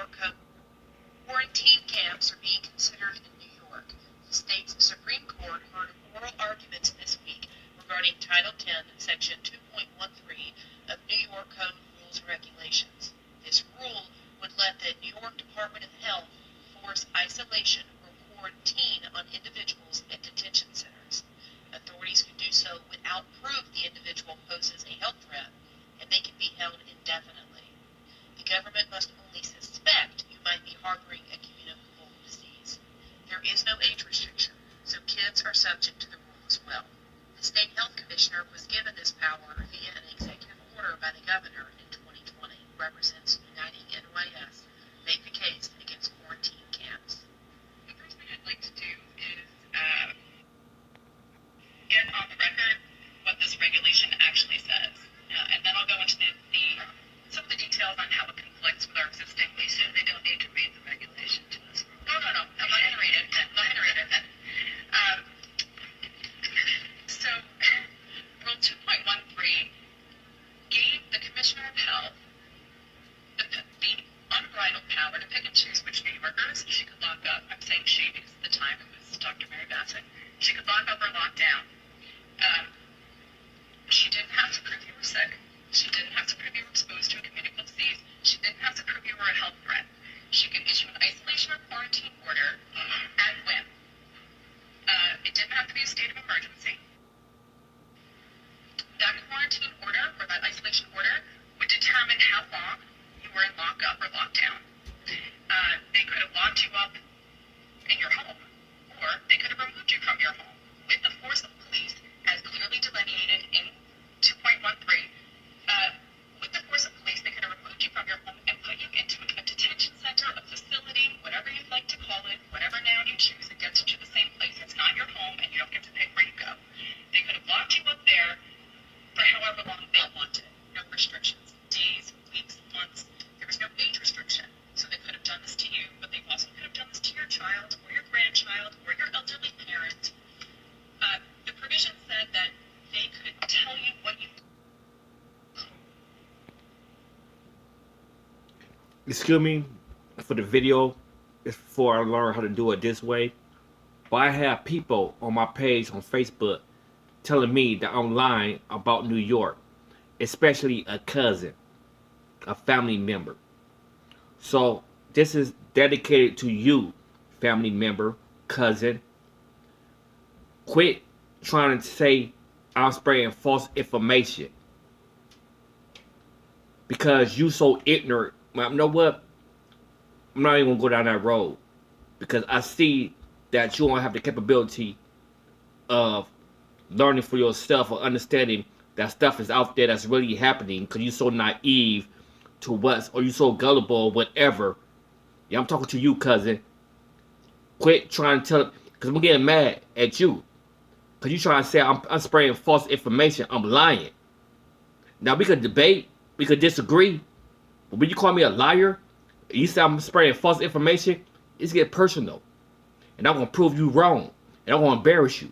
York quarantine camps are being considered in New York. The state's Supreme Court heard oral arguments this week regarding Title 10, Section 2.13 of New York Code Rules and Regulations. This rule would let the New York Department of Health force isolation or quarantine on individuals at detention centers. Authorities can do so without proof the individual poses a health threat, and they can be held indefinitely. The government must only suspect you might be harboring a communicable disease. There is no age restriction, so kids are subject to the rule as well. The state health commissioner was given this power via an executive order by the governor in 2020. Represents Uniting NYS made the case against quarantine camps. The first thing I'd like to do is get on the record what this regulation actually says, and then I'll go into some of the details on how it conflicts with our existing. You said they don't need to read the regulation to us. No, I'm not going to read it. So, Rule 2.13 gave the Commissioner of Health the unbridled power to pick and choose which New Yorkers she could lock up. I'm saying she because at the time it was Dr. Mary Bassett. She could lock up or lock down. She didn't have to prove you were sick. She didn't have to prove you were exposed to a communicable disease. She didn't have to prove you were a health threat. She could issue an isolation or quarantine order at whim. It didn't have to be a state of emergency. That quarantine order or that isolation order would determine how long you were in lockup or lockdown. They could have locked you up in your home, or they could have removed you from your home with the force of police as clearly delineated in 2.13. With the force of police, they could have removed you from your home and put you into a detention center, a facility, whatever you'd like to call it, whatever noun you choose, it gets you to the same place. It's not your home, and you don't get to pick where you go. They could have locked you up there for however long they wanted. No restrictions. Days, weeks, months. There was no age restriction. So they could have done this to you, but they also could have done this to your child or your grandchild or your elderly parent. The provision said that they could tell you what you... Excuse me for the video. It's before I learn how to do it this way. But I have people on my page on Facebook telling me that I'm lying about New York, especially a cousin, a family member. So this is dedicated to you, family member, cousin. Quit trying to say I'm spreading false information because you so ignorant. You know what? I'm not even gonna go down that road because I see that you don't have the capability of learning for yourself or understanding that stuff is out there that's really happening because you're so naive to or you're so gullible or whatever. Yeah, I'm talking to you, cousin. Quit trying to tell, because I'm getting mad at you because you trying to say I'm spreading false information. I'm lying. Now we could debate, we could disagree, but when you call me a liar, you say I'm spreading false information, it's get personal, and I'm gonna prove you wrong, and I'm gonna embarrass you.